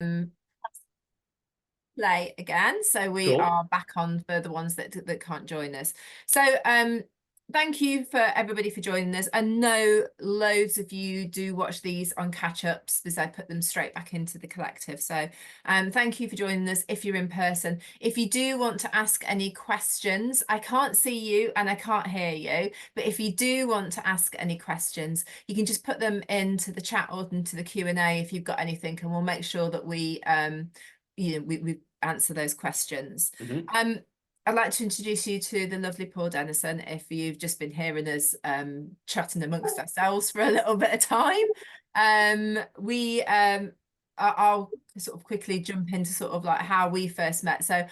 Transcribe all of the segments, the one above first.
um, play again. So we Cool. are back on for the ones that can't join us. So thank you for everybody for joining us. I know loads of you do watch these on catch-ups because I put them straight back into the collective. So thank you for joining us if you're in person. If you do want to ask any questions, I can't see you and I can't hear you, but if you do want to ask any questions, you can just put them into the chat or into the Q&A if you've got anything, and we'll make sure that we we answer those questions. Mhm. I'd like to introduce you to the lovely Paul Dennison if you've just been hearing us chatting amongst ourselves for a little bit of time. I'll sort of quickly jump into sort of like how we first met. So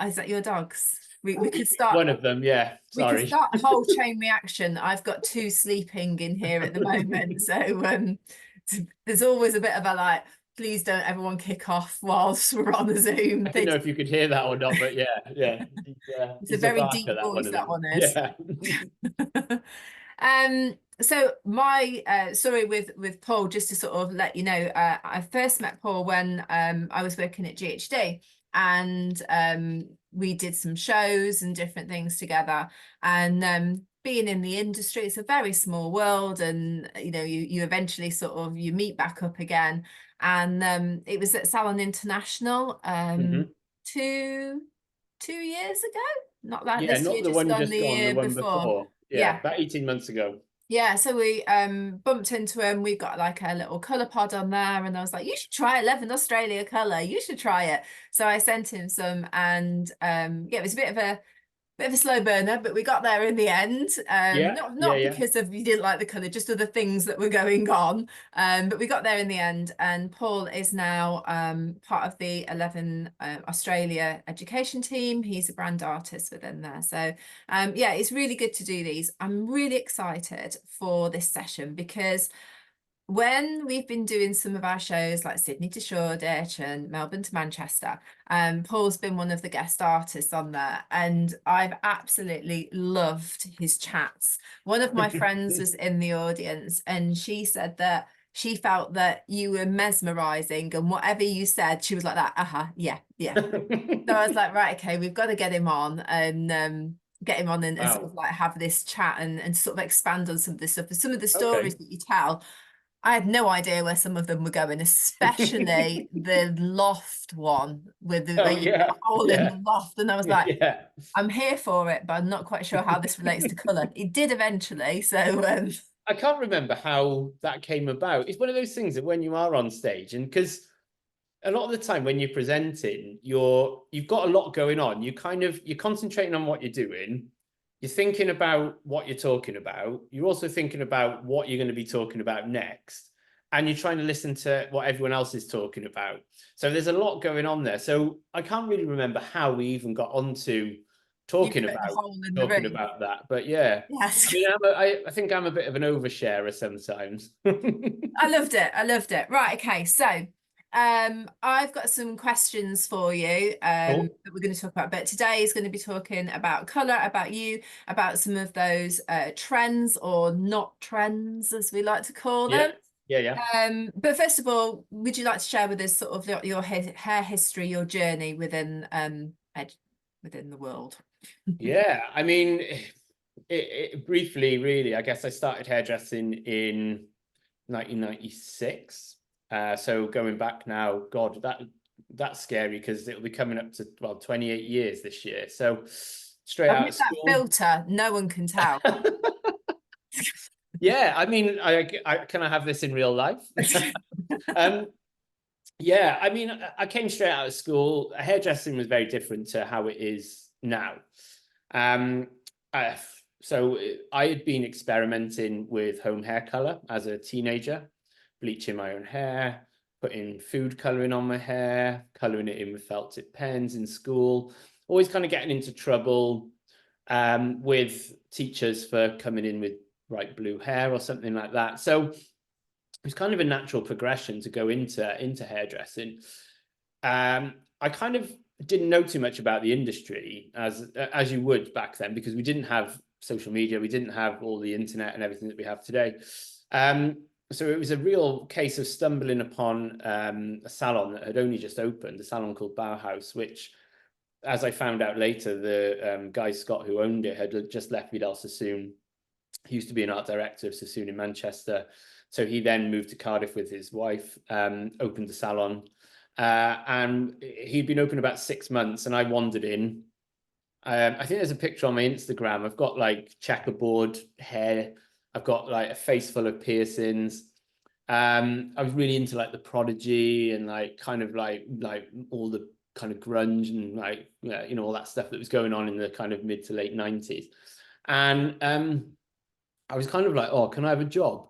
is that your dogs? We could start One of them, yeah. Sorry. a whole chain reaction. I've got two sleeping in here at the moment. So there's always a bit of a like, please don't everyone kick off whilst we're on the Zoom I didn't thing. know if you could hear that or not, but yeah. It's a He's a very barker, deep that one voice, of that them. one is. Yeah. So my story with Paul, just to sort of let you know, I first met Paul when I was working at GHD, and we did some shows and different things together. And being in the industry, it's a very small world, and you eventually sort of you meet back up again. And it was at Salon International hmm 2 years ago, not that Yeah, this year, not the just one gone just the gone, the year one before. before. Yeah, Yeah. about 18 months ago. Yeah, so we bumped into him. We got like a little colour pod on there, and I was like, "You should try 11 Australia colour. You should try it." So I sent him some, and yeah, it was a bit of a slow burner, but we got there in the end. Yeah, Not yeah. because of you didn't like the colour, just other things that were going on. But we got there in the end, and Paul is now part of the 11 Australia education team. He's a brand artist within there. So yeah, it's really good to do these. I'm really excited for this session because when we've been doing some of our shows like Sydney to Shoreditch and Melbourne to Manchester, Paul's been one of the guest artists on there, and I've absolutely loved his chats. One of my friends was in the audience, and she said that she felt that you were mesmerizing, and whatever you said, she was like that, yeah, yeah. So I was like, right, okay, we've got to get him on and get him on and sort of Wow. like have this chat and sort of expand on some of this stuff. Some of the stories Okay. that you tell, I had no idea where some of them were going, especially the loft one with the Oh where you yeah, hole in yeah, the loft. And I was like, yeah. I'm here for it, but I'm not quite sure how this relates to colour. It did eventually. So I can't remember how that came about. It's one of those things that when you are on stage, and because a lot of the time when you're presenting, you've got a lot going on. You're concentrating on what you're doing. You're thinking about what you're talking about. You're also thinking about what you're going to be talking about next. And you're trying to listen to what everyone else is talking about. So there's a lot going on there. So I can't really remember how we even got onto you talking put the about hole in the talking room. about that. But yeah, I Yes. mean, I think I'm a bit of an oversharer sometimes. I loved it. I loved it. Right, okay. So I've got some questions for you Cool. that we're going to talk about. But today is going to be talking about colour, about you, about some of those trends or not trends, as we like to call Yeah, them. yeah. But first of all, would you like to share with us sort of your hair history, your journey within within the world? Yeah, I mean, briefly, really, I guess I started hairdressing in 1996. So going back now, God, that's scary because it'll be coming up to, well, 28 years this year. So straight And out with of that school. filter, no one can tell. Yeah, I mean, can I have this in real life? Um, yeah, I mean, I came straight out of school. Hairdressing was very different to how it is now. Um, I, so I had been experimenting with home hair color as a teenager, bleaching my own hair, putting food coloring on my hair, coloring it in with felt tip pens in school, always kind of getting into trouble with teachers for coming in with bright blue hair or something like that. So it was kind of a natural progression to go into hairdressing. I kind of didn't know too much about the industry as you would back then because we didn't have social media, we didn't have all the internet and everything that we have today. so it was a real case of stumbling upon a salon that had only just opened, a salon called Bauhaus, which, as I found out later, the guy Scott who owned it had just left Vidal Sassoon. He used to be an art director of Sassoon in Manchester. So he then moved to Cardiff with his wife, opened the salon. And he'd been open about 6 months, and I wandered in. I think there's a picture on my Instagram. I've got like checkerboard hair. I've got like a face full of piercings. I was really into like the Prodigy and like kind of like all the kind of grunge and like, you know, all that stuff that was going on in the kind of mid to late 90s. And I was kind of like, oh, can I have a job?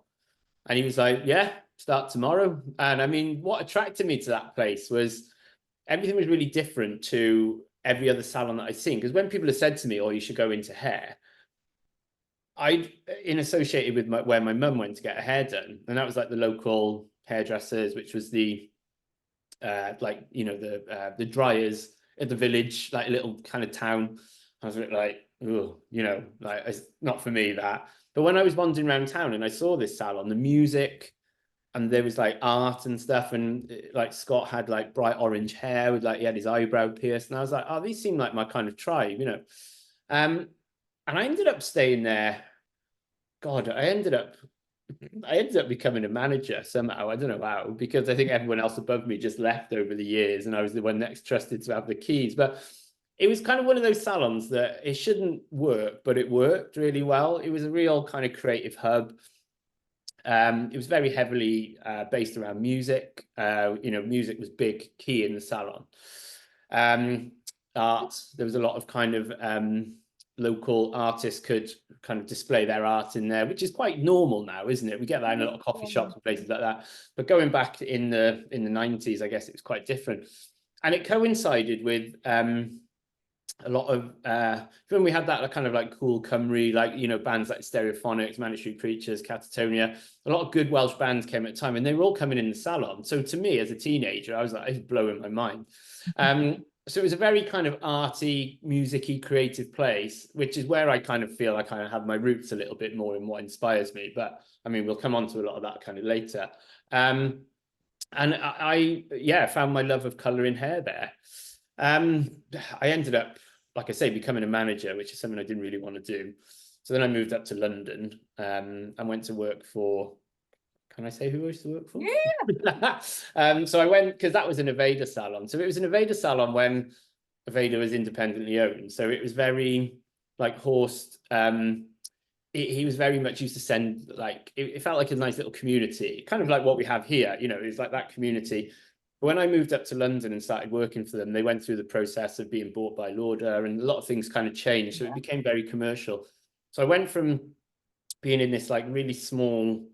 And he was like, yeah, start tomorrow. And I mean, what attracted me to that place was everything was really different to every other salon that I'd seen. Because when people have said to me, oh, you should go into hair, I'd in associated with where my mum went to get her hair done. And that was like the local hairdressers, which was the, like, you know, the dryers at the village, like a little kind of town. I was like, oh, you know, like it's not for me that. But when I was wandering around town and I saw this salon, the music, and there was like art and stuff, and like Scott had like bright orange hair with like he had his eyebrow pierced, and I was like, oh, these seem like my kind of tribe, you know. And I ended up staying there. God, I ended up becoming a manager somehow. I don't know how, because I think everyone else above me just left over the years, and I was the one next trusted to have the keys. But it was kind of one of those salons that it shouldn't work, but it worked really well. It was a real kind of creative hub. It was very heavily based around music. You know, music was big key in the salon. Art, there was a lot of kind of local artists could kind of display their art in there, which is quite normal now, isn't it? We get that in a lot of coffee shops and places like that. But going back in the 90s, I guess it was quite different. And it coincided with a lot of when we had that kind of like cool Cymru, like, you know, bands like Stereophonics, Manic Street Preachers, Catatonia, a lot of good Welsh bands came at the time, and they were all coming in the salon. So to me as a teenager, I was like, it's blowing my mind. So it was a very kind of arty, musicy, creative place, which is where I kind of feel I kind of have my roots a little bit more in what inspires me. But I mean, we'll come on to a lot of that kind of later. And I found my love of colour in hair there. I ended up, like I say, becoming a manager, which is something I didn't really want to do. So then I moved up to London and went to work for, can I say who I used to work for? Yeah. So I went, because that was an Aveda salon. So it was an Aveda salon when Aveda was independently owned. So it was very like Horst. He was very much used to send, like, it felt like a nice little community, kind of like what we have here, you know, it's like that community. But when I moved up to London and started working for them, they went through the process of being bought by Lauder, and a lot of things kind of changed. So it became very commercial. So I went from being in this like really small,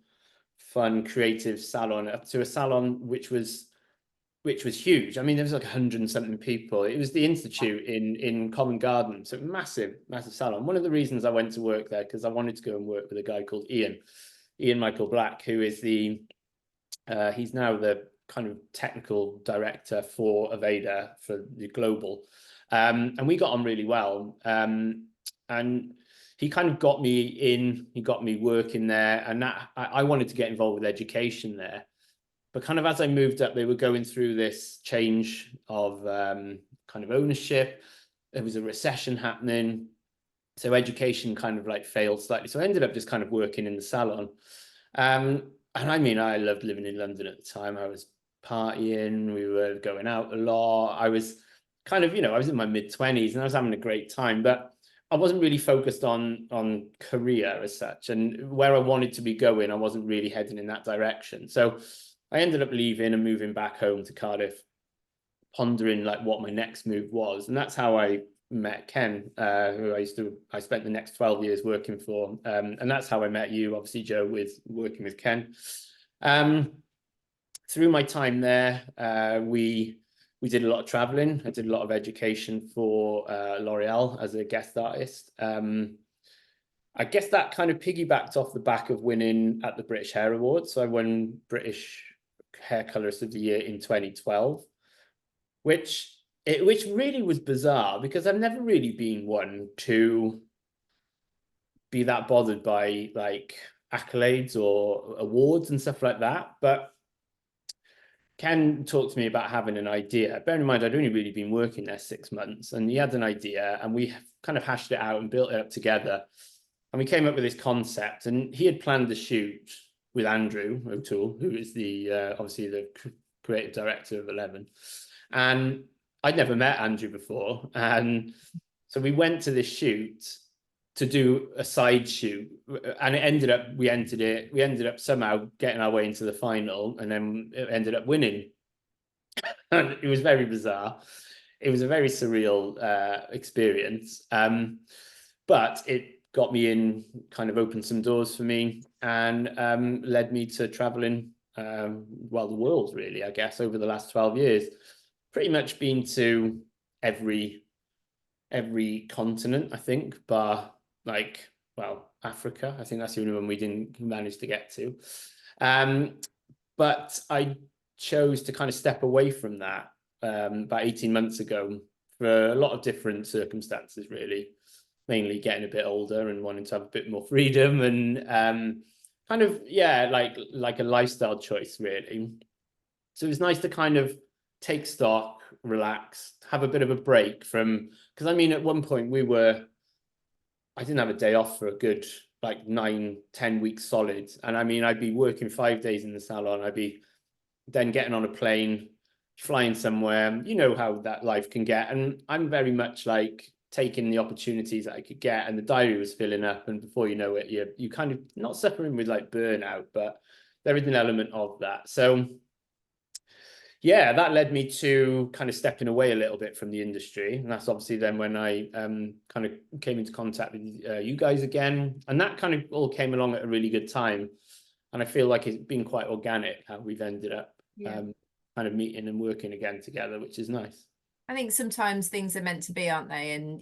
fun, creative salon up to a salon which was huge. I mean, there was like 100 and something people. It was the Institute in Covent Garden. So massive salon. One of the reasons I went to work there, because I wanted to go and work with a guy called Ian Michael Black, who is he's now the kind of technical director for Aveda for the global. And we got on really well. And he kind of got me in, he got me working there. And that I wanted to get involved with education there. But kind of as I moved up, they were going through this change of kind of ownership. There was a recession happening. So education kind of like failed slightly. So I ended up just kind of working in the salon. And I mean, I loved living in London at the time. I was partying, we were going out a lot. I was kind of, you know, I was in my mid-20s and I was having a great time, but I wasn't really focused on career as such. And where I wanted to be going, I wasn't really heading in that direction. So I ended up leaving and moving back home to Cardiff, pondering like what my next move was. And that's how I met Ken, who I spent the next 12 years working for. And that's how I met you, obviously, Joe, with working with Ken. Through my time there, we did a lot of traveling. I did a lot of education for L'Oreal as a guest artist. I guess that kind of piggybacked off the back of winning at the British Hair Awards. So I won British Hair Colorist of the Year in 2012, which really was bizarre because I've never really been one to be that bothered by like accolades or awards and stuff like that. But Ken talked to me about having an idea. Bear in mind, I'd only really been working there 6 months, and he had an idea, and we kind of hashed it out and built it up together. And we came up with this concept, and he had planned the shoot with Andrew O'Toole, who is the obviously the creative director of 11. And I'd never met Andrew before, and so we went to this shoot to do a side shoot, and we ended up somehow getting our way into the final, and then it ended up winning. And it was very bizarre. It was a very surreal experience, but it got me in, kind of opened some doors for me, and led me to traveling well, the world really, I guess, over the last 12 years. Pretty much been to every continent, I think, bar like, well, Africa. I think that's the only one we didn't manage to get to. But I chose to kind of step away from that about 18 months ago for a lot of different circumstances, really. Mainly getting a bit older and wanting to have a bit more freedom, and kind of, yeah, like a lifestyle choice, really. So it was nice to kind of take stock, relax, have a bit of a break from, because I mean, at one point I didn't have a day off for a good like 9-10 weeks solid. And I mean, I'd be working 5 days in the salon. I'd be then getting on a plane, flying somewhere. You know how that life can get. And I'm very much like taking the opportunities that I could get, and the diary was filling up. And before you know it, you kind of not suffering with like burnout, but there is an element of that. So yeah, that led me to kind of stepping away a little bit from the industry. And that's obviously then when I kind of came into contact with you guys again. And that kind of all came along at a really good time. And I feel like it's been quite organic how we've ended up kind of meeting and working again together, which is nice. I think sometimes things are meant to be, aren't they? And,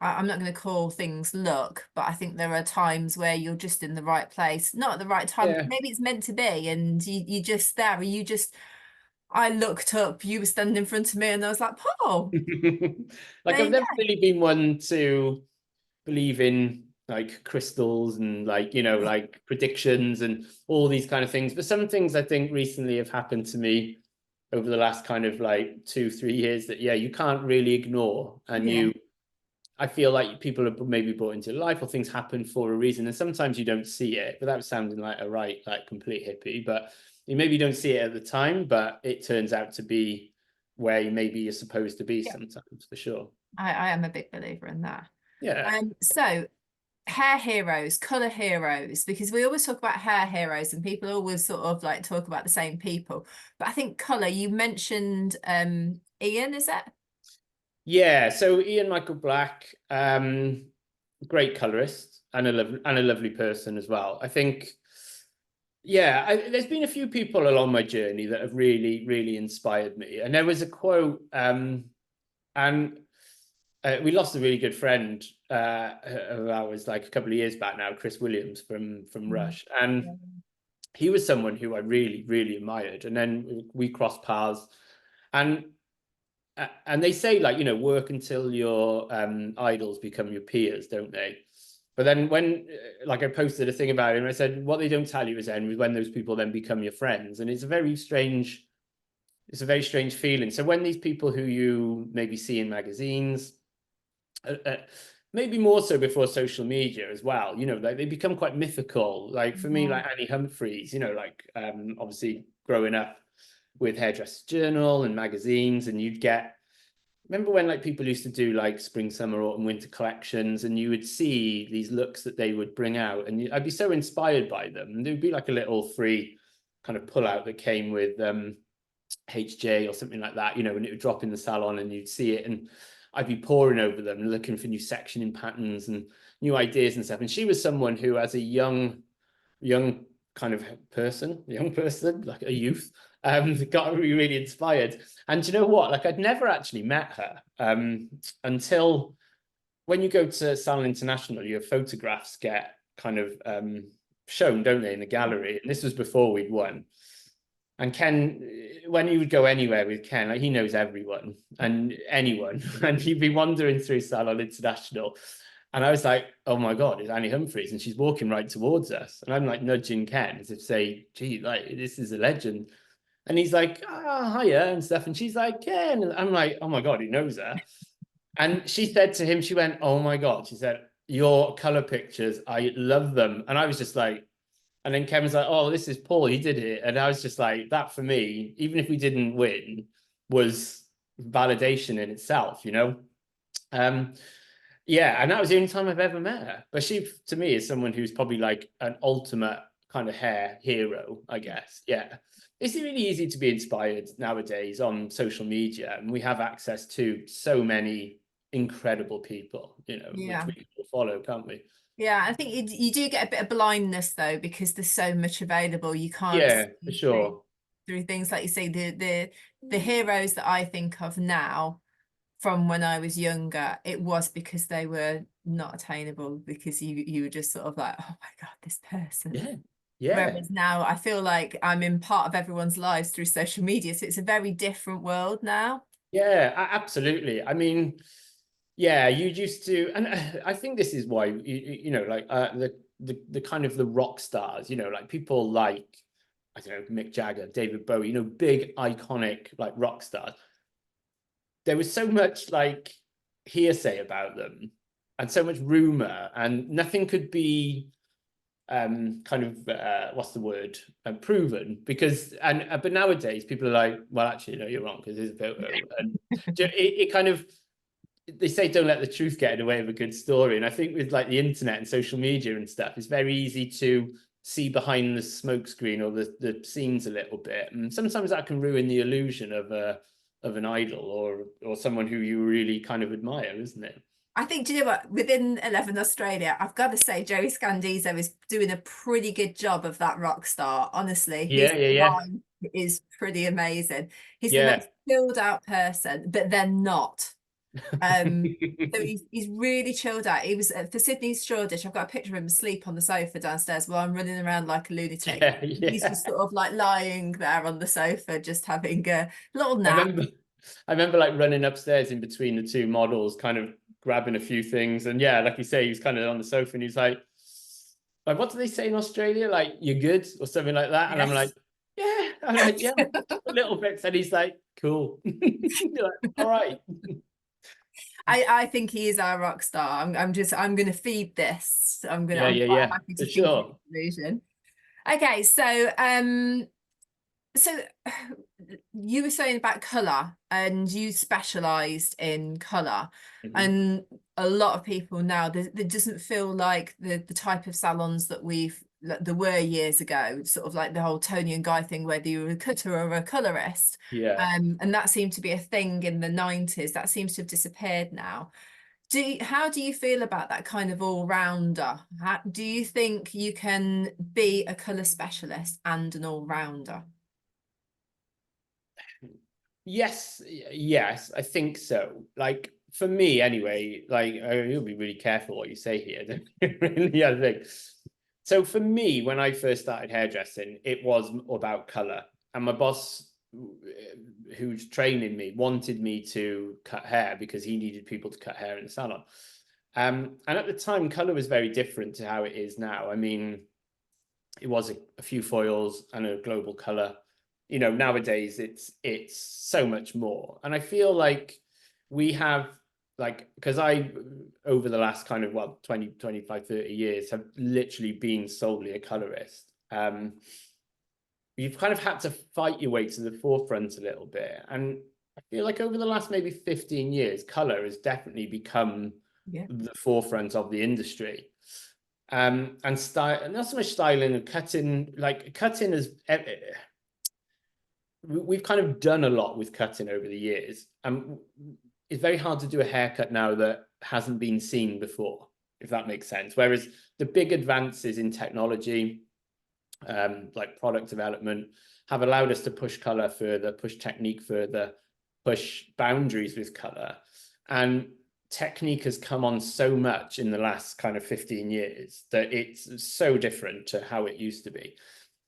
I'm not going to call things luck, but I think there are times where you're just in the right place, not at the right time. Yeah. Maybe it's meant to be, and you just there, or you just, I looked up, you were standing in front of me, and I was like, Paul. Like, I've never really been one to believe in like crystals and like, like predictions and all these kind of things. But some things I think recently have happened to me over the last kind of like 2-3 years that, yeah, you can't really ignore. And I feel like people are maybe brought into life, or things happen for a reason. And sometimes you don't see it without sounding like like complete hippie, but you maybe don't see it at the time, but it turns out to be where maybe you're supposed to be sometimes, for sure. I am a big believer in that. Yeah. So hair heroes, color heroes, because we always talk about hair heroes and people always sort of like talk about the same people. But I think color, you mentioned Ian, is that? Yeah, so Ian Michael Black, great colorist and a lovely person as well. I think, yeah, there's been a few people along my journey that have really, really inspired me. And there was a quote, and we lost a really good friend of ours like a couple of years back now, Chris Williams from Rush, and he was someone who I really, really admired. And then we crossed paths, and they say, like, work until your idols become your peers, don't they? But then when, like, I posted a thing about him, I said, what they don't tell you is then when those people then become your friends. And it's a very strange feeling. So when these people who you maybe see in magazines, maybe more so before social media as well, like they become quite mythical. Like for me, like Annie Humphreys, like obviously growing up with Hairdresser's Journal and magazines, and remember when like people used to do like spring, summer, autumn, winter collections, and you would see these looks that they would bring out, and I'd be so inspired by them. And there would be like a little free kind of pull out that came with HJ or something like that, and it would drop in the salon and you'd see it, and I'd be poring over them and looking for new sectioning patterns and new ideas and stuff. And she was someone who, as a young kind of young person, like a youth, got really, really inspired. And you know what? Like, I'd never actually met her until when you go to Salon International, your photographs get kind of shown, don't they, in the gallery? And this was before we'd won. And Ken, when you would go anywhere with Ken, like, he knows everyone and anyone, and he'd be wandering through Salon International, And I was like, oh my God, it's Annie Humphreys. And she's walking right towards us. And I'm like nudging Ken as if to say, gee, like, this is a legend. And he's like, hiya and stuff. And she's like, Ken. And I'm like, oh my God, he knows her. And she said to him, she went, oh my God. She said, your color pictures, I love them. And I was just like, and then Ken was like, oh, this is Paul, he did it. And I was just like, that for me, even if we didn't win, was validation in itself, you know? Yeah, and that was the only time I've ever met her. But she, to me, is someone who's probably like an ultimate kind of hair hero, I guess. Yeah. It's really easy to be inspired nowadays on social media, and we have access to so many incredible people, you know, which Yeah. we can follow, can't we? Yeah, I think you do get a bit of blindness though, because there's so much available. You can't Yeah, for see sure. through things like you say, the heroes that I think of now from when I was younger, it was because they were not attainable, because you were just sort of like, oh my God, this person. Yeah, yeah. Whereas now I feel like I'm in part of everyone's lives through social media. So it's a very different world now. Yeah, absolutely. I mean, yeah, you used to, and I think this is why you know, like the kind of the rock stars, you know, like people like, I don't know, Mick Jagger, David Bowie, you know, big iconic like rock stars. There was so much like hearsay about them, and so much rumor, and nothing could be kind of what's the word, proven, because but nowadays people are like, well, actually no, you're wrong, because there's a photo. And it kind of, they say don't let the truth get in the way of a good story, and I think with like the internet and social media and stuff, it's very easy to see behind the smoke screen or the scenes a little bit, and sometimes that can ruin the illusion of an idol or someone who you really kind of admire, isn't it? I think, do you know what? Within 11 Australia, I've got to say, Joey Scandizo is doing a pretty good job of that rock star. Honestly, his Yeah, yeah, line is pretty amazing. He's the yeah, most chilled out person, but they're not. Um, so yeah. he's really chilled out. He was for Sydney's Shoreditch. I've got a picture of him asleep on the sofa downstairs while I'm running around like a lunatic. Yeah, He's yeah. just sort of like lying there on the sofa, just having a little I nap. remember, I remember like running upstairs in between the two models, kind of grabbing a few things. And yeah, like you say, he was kind of on the sofa and he's like, what do they say in Australia? Like, you're good or something like that. And I'm like, Yes. yeah. I'm like, yeah, a little bit. And he's like, cool. You're like, all right. I think he is our rock star. I'm gonna feed this. Yeah, I'm yeah, quite yeah, happy for to feed this sure. illusion. Okay, so you were saying about colour, and you specialised in colour, Mhm. and a lot of people now, there doesn't feel like the type of salons that there were years ago, sort of like the whole Tony and Guy thing, whether you were a cutter or a colourist. Yeah. And that seemed to be a thing in the 90s. That seems to have disappeared now. How do you feel about that kind of all-rounder? Do you think you can be a colour specialist and an all-rounder? Yes, yes, I think so. Like for me anyway, like you'll be really careful what you say here. Really, I think. So for me, when I first started hairdressing, it was about color. And my boss, who's training me, wanted me to cut hair because he needed people to cut hair in the salon. And at the time, color was very different to how it is now. I mean, it was a few foils and a global color. You know, nowadays it's so much more. And I feel like we have, like, because I over the last kind of 20 25 30 years have literally been solely a colorist. You've kind of had to fight your way to the forefront a little bit, and I feel like over the last maybe 15 years color has definitely become Yeah. the forefront of the industry. And style, not so much styling and cutting. Like cutting is, we've kind of done a lot with cutting over the years. It's very hard to do a haircut now that hasn't been seen before, if that makes sense. Whereas the big advances in technology, like product development, have allowed us to push color further, push technique further, push boundaries with color. And technique has come on so much in the last kind of 15 years that it's so different to how it used to be.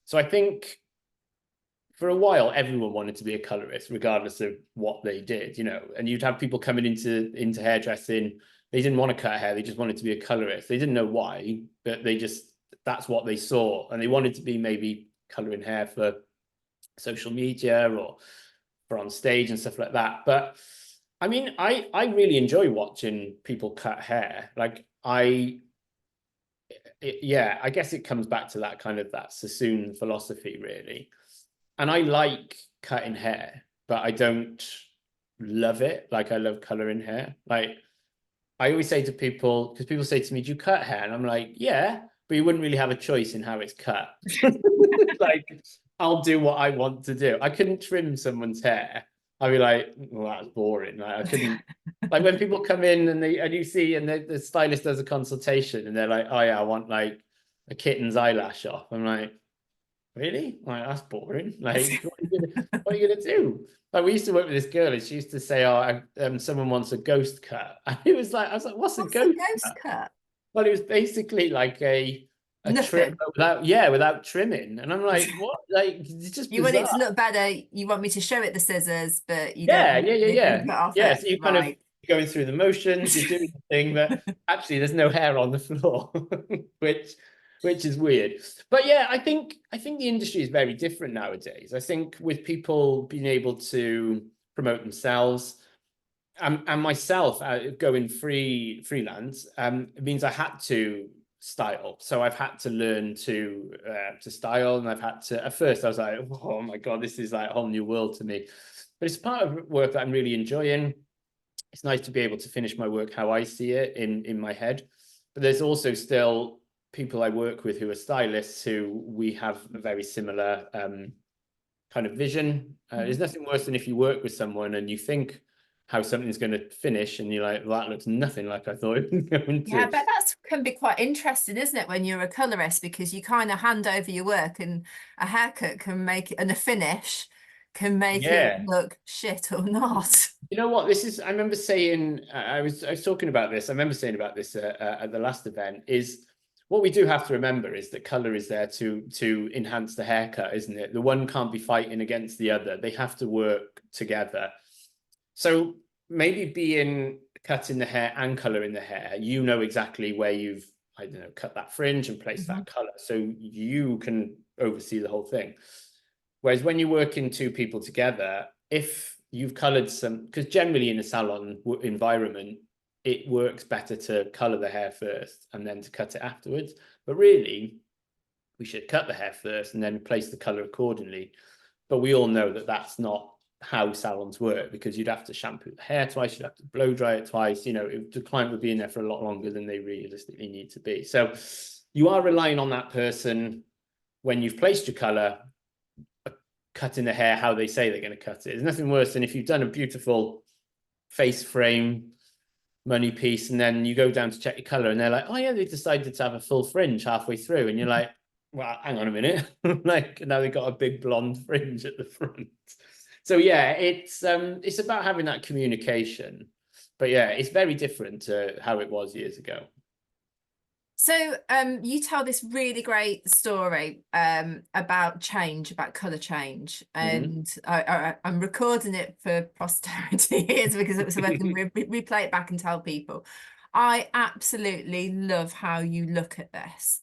So I think for a while everyone wanted to be a colorist regardless of what they did, you know, and you'd have people coming into hairdressing they didn't want to cut hair. They just wanted to be a colorist. They didn't know why, but that's what they saw. And they wanted to be maybe coloring hair for social media or for on stage and stuff like that. But I mean, I really enjoy watching people cut hair. Like yeah, I guess it comes back to that kind of that Sassoon philosophy, really. And I like cutting hair, but I don't love it like I love coloring hair. Like I always say to people, because people say to me, do you cut hair? And I'm like, yeah, but you wouldn't really have a choice in how it's cut. Like, I'll do what I want to do. I couldn't trim someone's hair. I'd be like, well, that's boring. Like, I couldn't. Like when people come in and you see and the stylist does a consultation and they're like, oh yeah, I want like a kitten's eyelash off. I'm like, really? Like that's boring. Like what are you gonna do? Like we used to work with this girl and she used to say, oh, someone wants a ghost cut. And it was like, I was like, what's a ghost cut? Well, it was basically like a trim Nothing. without trimming. And I'm like, what? Like it's just You want it bizarre. to look better. You want me to show it the scissors, but you don't Yeah, want yeah, yeah, anything yeah. cut off Yeah. it. So you kind of Right. going through the motions, you're doing the thing, but actually there's no hair on the floor, which is weird. But yeah, I think the industry is very different nowadays. I think with people being able to promote themselves, and myself going freelance, it means I had to style. So I've had to learn to style, and I've had to. At first, I was like, "Oh my god, this is like a whole new world to me." But it's part of work that I'm really enjoying. It's nice to be able to finish my work how I see it in my head. But there's also still people I work with who are stylists who we have a very similar kind of vision. There's nothing worse than if you work with someone and you think how something's going to finish and you're like, well, that looks nothing like I thought it was going Yeah, to. but that can be quite interesting, isn't it, when you're a colorist, because you kind of hand over your work and a haircut can make it, and a finish can make it Yeah. look shit or not. You know what? I remember saying, I was talking about this. I remember saying about this at the last event is what we do have to remember is that color is there to enhance the haircut, isn't it? The one can't be fighting against the other. They have to work together. So maybe being cutting the hair and coloring the hair, you know exactly where you've, I don't know, cut that fringe and place that color. So you can oversee the whole thing. Whereas when you're working two people together, if you've colored some, because generally in a salon environment, it works better to color the hair first and then to cut it afterwards. But really, we should cut the hair first and then place the color accordingly. But we all know that that's not how salons work, because you'd have to shampoo the hair twice, you'd have to blow dry it twice. You know, the client would be in there for a lot longer than they realistically need to be. So you are relying on that person when you've placed your color, cutting the hair how they say they're going to cut it. There's nothing worse than if you've done a beautiful face frame money piece and then you go down to check your color and they're like, oh yeah, they decided to have a full fringe halfway through, and you're like, well, hang on a minute. Like now they've got a big blonde fringe at the front. So yeah, it's about having that communication. But yeah, it's very different to how it was years ago. So you tell this really great story about change, about colour change, and I'm recording it for posterity years because it was so I can replay it back and tell people. I absolutely love how you look at this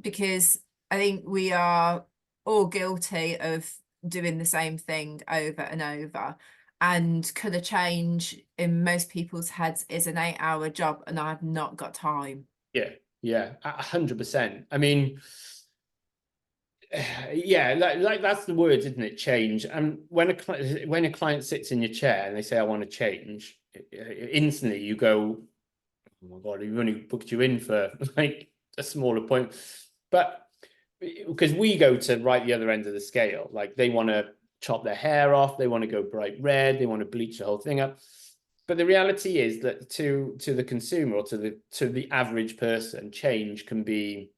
because I think we are all guilty of doing the same thing over and over. And colour change in most people's heads is an 8-hour job, and I've not got time. Yeah, 100%. I mean, yeah, like that's the word, isn't it? Change. And when a client sits in your chair and they say, "I want to change," instantly you go, "Oh my God, we've only booked you in for like a small appointment." But because we go to right the other end of the scale, like they want to chop their hair off, they want to go bright red, they want to bleach the whole thing up. But the reality is that to the consumer or to the average person, change can be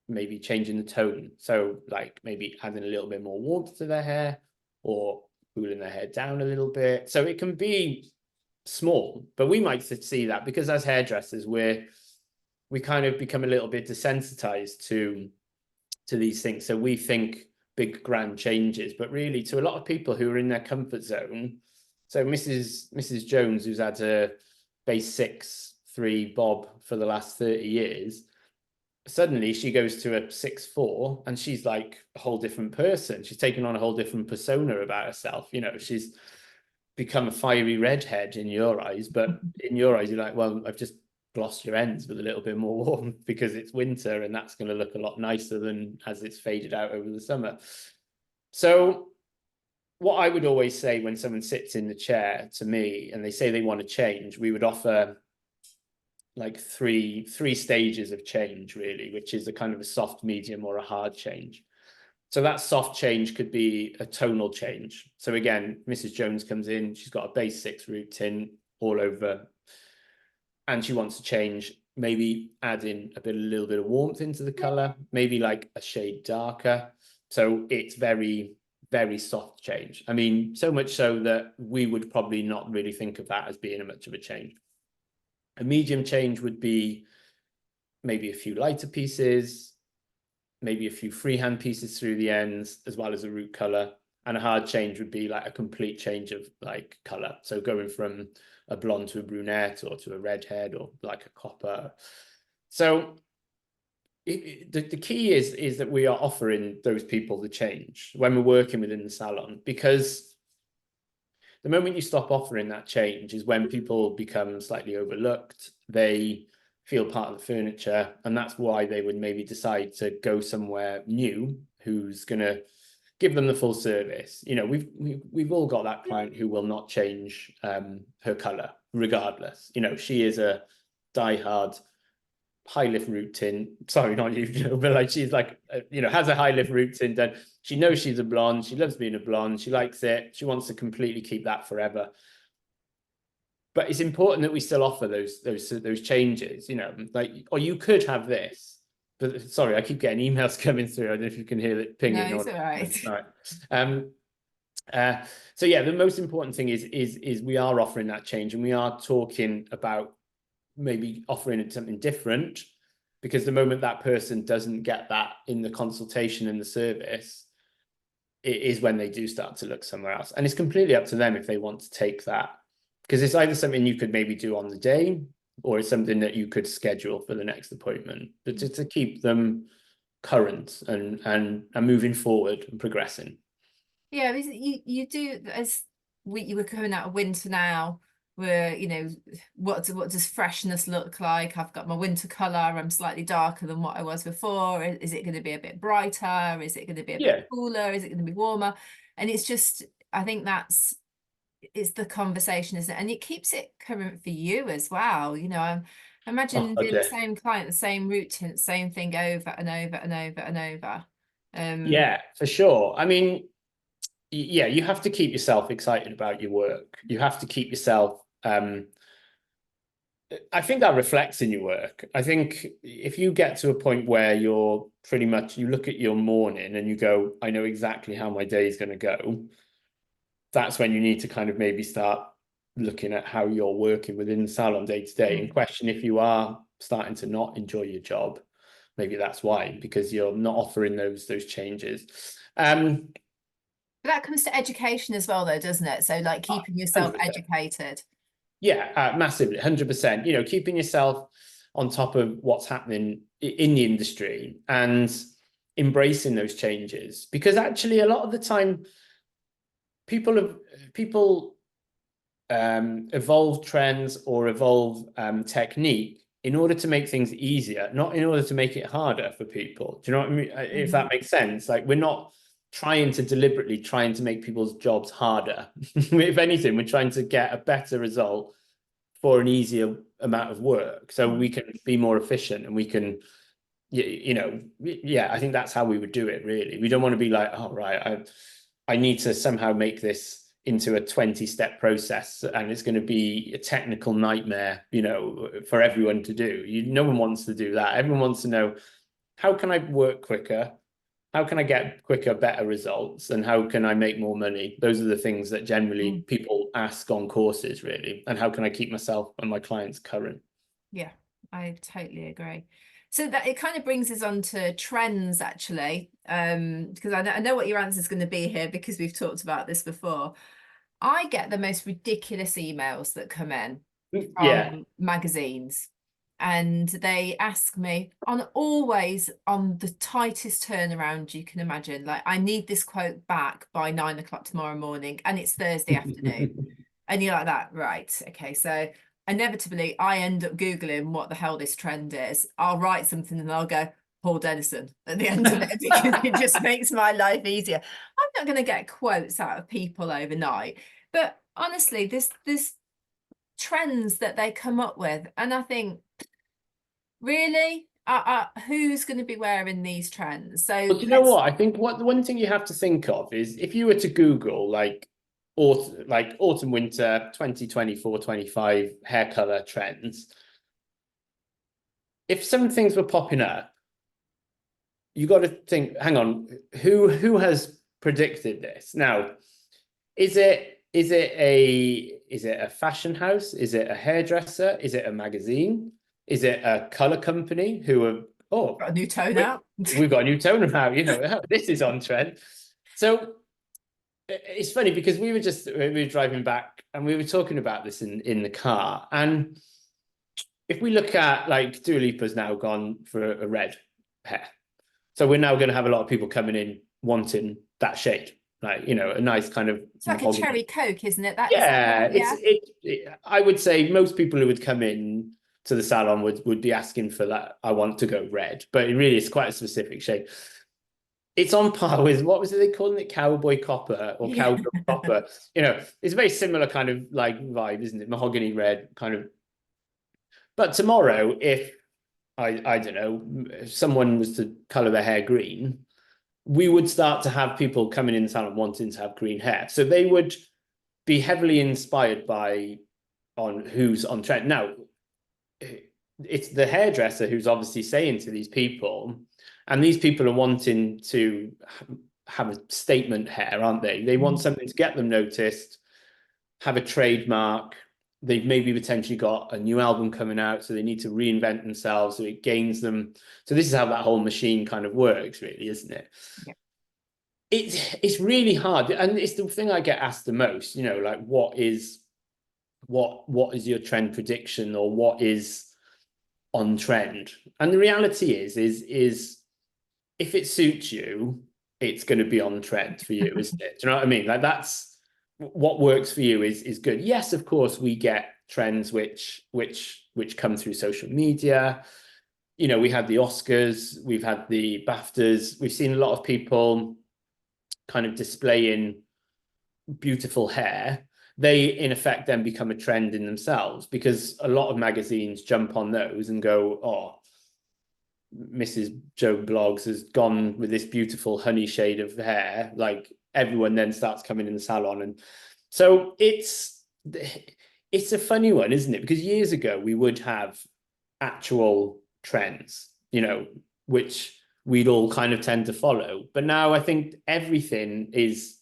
maybe changing the tone. So like maybe adding a little bit more warmth to their hair or cooling their hair down a little bit. So it can be small, but we might see that because as hairdressers, we kind of become a little bit desensitized to these things. So we think big grand changes, but really to a lot of people who are in their comfort zone. So Mrs. Jones, who's had base 6'3" bob for the last 30 years. Suddenly she goes to a 6'4" and she's like a whole different person. She's taken on a whole different persona about herself. You know, she's become a fiery redhead in your eyes, but in your eyes, you're like, well, I've just glossed your ends with a little bit more warmth because it's winter and that's going to look a lot nicer than as it's faded out over the summer. So what I would always say when someone sits in the chair to me and they say they want to change, we would offer like three stages of change, really, which is a kind of a soft, medium, or a hard change. So that soft change could be a tonal change. So again, Mrs. Jones comes in, she's got a base 6 root tint all over, and she wants to change, maybe add in a little bit of warmth into the color, maybe like a shade darker. So it's very, very soft change. I mean, so much so that we would probably not really think of that as being much of a change. A medium change would be maybe a few lighter pieces, maybe a few freehand pieces through the ends, as well as a root color. And a hard change would be like a complete change of like color. So going from a blonde to a brunette, or to a redhead, or like a copper. So the key is that we are offering those people the change when we're working within the salon, because the moment you stop offering that change is when people become slightly overlooked. They feel part of the furniture, and that's why they would maybe decide to go somewhere new who's going to give them the full service. You know, we've all got that client who will not change her color regardless. You know, she is a diehard high lift root tint. Sorry, not you, Joe, but like she's like, you know, has a high lift root tint done. She knows she's a blonde. She loves being a blonde. She likes it. She wants to completely keep that forever. But it's important that we still offer those changes, you know, like, or you could have this. But sorry, I keep getting emails coming through. I don't know if you can hear it pinging. No, it's all right. All right. So yeah, the most important thing is we are offering that change, and we are talking about maybe offering something different, because the moment that person doesn't get that in the consultation and the service, it is when they do start to look somewhere else. And it's completely up to them if they want to take that, because it's either something you could maybe do on the day, or it's something that you could schedule for the next appointment, but to keep them current and moving forward and progressing. Yeah, because you do, as you were coming out of winter now, where, you know, what does freshness look like? I've got my winter color, I'm slightly darker than what I was before. Is it going to be a bit brighter? Is it going to be a bit cooler? Is it going to be warmer? And it's just, I think it's the conversation, isn't it? And it keeps it current for you as well. You know, I imagine doing the same client, the same root tint, same thing over and over and over and over. Yeah, for sure. I mean, yeah, you have to keep yourself excited about your work. You have to keep yourself, I think that reflects in your work. I think if you get to a point where you're pretty much, you look at your morning and you go, I know exactly how my day is going to go, that's when you need to kind of maybe start looking at how you're working within the salon day to day, and question if you are starting to not enjoy your job. Maybe that's why, because you're not offering those changes. But that comes to education as well, though, doesn't it? So like keeping yourself 100%. educated. Yeah, massively, 100%. You know, keeping yourself on top of what's happening in the industry and embracing those changes, because actually a lot of the time people evolve trends or evolve technique in order to make things easier, not in order to make it harder for people. Do you know what I mean? If that makes sense. Like, we're not trying to make people's jobs harder. If anything, we're trying to get a better result for an easier amount of work, so we can be more efficient, and we can, you know, yeah, I think that's how we would do it, really. We don't want to be like, oh, right, I need to somehow make this into a 20-step process, and it's going to be a technical nightmare, you know, for everyone to do. No one wants to do that. Everyone wants to know, how can I work quicker? How can I get quicker, better results? And how can I make more money? Those are the things that generally people ask on courses, really. And how can I keep myself and my clients current? Yeah, I totally agree. So that it kind of brings us on to trends, actually, because I know what your answer is going to be here, because we've talked about this before. I get the most ridiculous emails that come in. Yeah. from magazines. And they ask me on always on the tightest turnaround you can imagine. Like, I need this quote back by 9 o'clock tomorrow morning, and it's Thursday afternoon. And you're like that, right? Okay, so inevitably I end up Googling what the hell this trend is. I'll write something and I'll go, Paul Dennison at the end of it, because it just makes my life easier. I'm not going to get quotes out of people overnight, but honestly, this trends that they come up with, and I think, really, who's going to be wearing these trends? So But you know what? I think what the one thing you have to think of is if you were to Google autumn winter 2024-25 hair color trends, if some things were popping up, you got to think, hang on, who has predicted this? Now, is it a fashion house? Is it a hairdresser? Is it a magazine? Is it a color company who are, oh, got a new tone out. we've got a new toner now, you know, this is on trend. So it's funny because we were driving back and we were talking about this in the car. And if we look at, like, Dua Lipa's now gone for a red hair. So we're now going to have a lot of people coming in wanting that shade, like, you know, a nice kind of It's like a cherry Coke, isn't it? Yeah, I would say most people who would come in to the salon would be asking for that. I want to go red, but it really is quite a specific shade. It's on par with, what was it they calling it, cowboy copper or cowgirl copper? You know, it's a very similar kind of like vibe, isn't it? Mahogany red kind of. But tomorrow, if I don't know, if someone was to color their hair green, we would start to have people coming in the salon wanting to have green hair. So they would be heavily inspired by on who's on trend. Now, it's the hairdresser who's obviously saying to these people, and these people are wanting to have a statement hair, aren't they? They want something to get them noticed, have a trademark. They've maybe potentially got a new album coming out, so they need to reinvent themselves, so it gains them. So this is how that whole machine kind of works, really, isn't it? Yeah. It's really hard, and it's the thing I get asked the most, you know, like, what is your trend prediction, or what is on trend? And the reality is if it suits you, it's going to be on trend for you, isn't it? Do you know what I mean? Like, that's what works for you is good. Yes, of course, we get trends which come through social media. You know, we had the Oscars, we've had the BAFTAs, we've seen a lot of people kind of displaying beautiful hair. They in effect then become a trend in themselves, because a lot of magazines jump on those and go, oh, Mrs. Joe Bloggs has gone with this beautiful honey shade of hair. Like, everyone then starts coming in the salon. And so it's a funny one, isn't it? Because years ago we would have actual trends, you know, which we'd all kind of tend to follow. But now I think everything is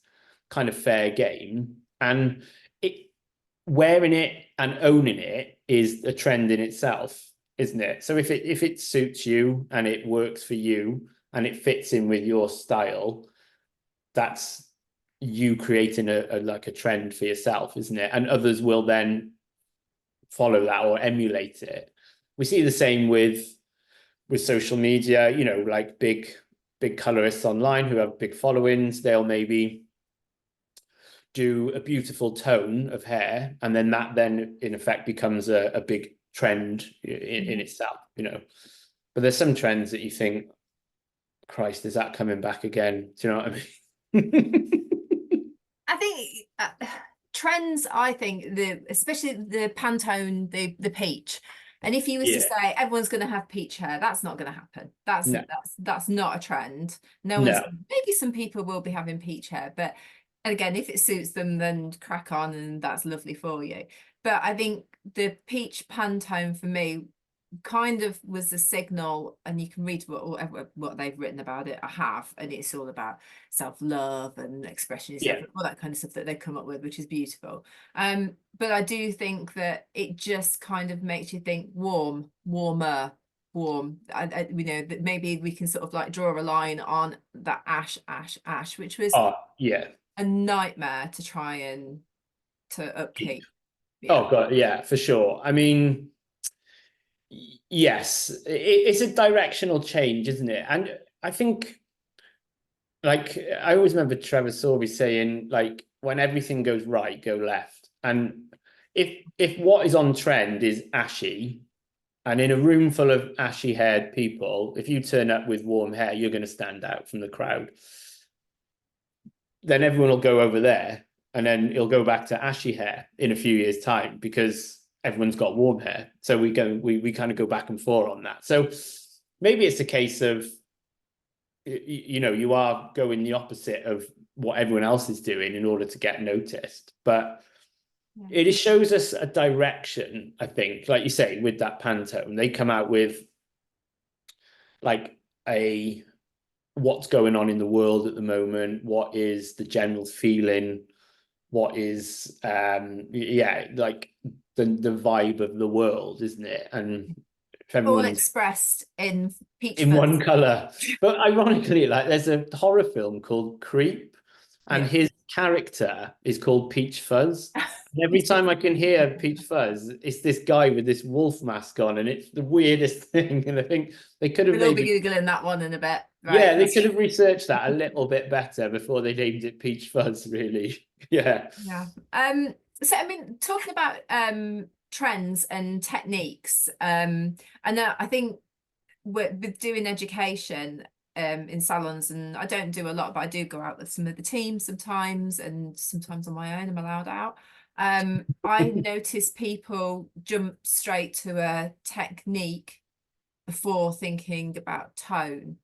kind of fair game, and wearing it and owning it is a trend in itself, isn't it? So if it suits you and it works for you and it fits in with your style, that's you creating a trend for yourself, isn't it? And others will then follow that or emulate it. We see the same with social media, you know, like big colorists online who have big followings. They'll maybe do a beautiful tone of hair, and then that then in effect becomes a big trend in itself, you know. But there's some trends that you think, Christ, is that coming back again? Do you know what I mean? I think trends, I think especially the Pantone, the peach. And if you was to say everyone's going to have peach hair, that's not going to happen. That's not a trend. Maybe some people will be having peach hair, but again, if it suits them, then crack on, and that's lovely for you. But I think the peach Pantone for me kind of was a signal, and you can read what they've written about it. I have, and it's all about self-love and expressing yourself, all that kind of stuff that they come up with, which is beautiful. But I do think that it just kind of makes you think warmer. You know, that maybe we can sort of like draw a line on that ash, which was a nightmare to try and to upkeep. Yeah. Oh God, yeah, for sure. I mean, yes, it's a directional change, isn't it? And I think, like, I always remember Trevor Sorby saying, like, when everything goes right, go left. And if what is on trend is ashy, and in a room full of ashy haired people, if you turn up with warm hair, you're going to stand out from the crowd. Then everyone will go over there, and then it'll go back to ashy hair in a few years' time because everyone's got warm hair. So we kind of go back and forth on that. So maybe it's a case of, you know, you are going the opposite of what everyone else is doing in order to get noticed. But it shows us a direction, I think, like you say, with that Pantone. They come out with like a what's going on in the world at the moment, what is the general feeling, what is yeah, like the vibe of the world, isn't it? And if All everyone's expressed in peach in fuzz. one color. But ironically, like there's a horror film called Creep, and Yeah. his character is called Peach Fuzz. And every time I can hear Peach Fuzz, it's this guy with this wolf mask on, and it's the weirdest thing. And I think they could have We'll all be maybe, Googling that one in a bit, right? yeah, they could have researched that a little bit better before they named it Peach Fuzz, really. Yeah. Yeah. So I mean, talking about trends and techniques, and I think with doing education in salons, and I don't do a lot, but I do go out with some of the teams sometimes, and sometimes on my own, I'm allowed out. I notice people jump straight to a technique before thinking about tone.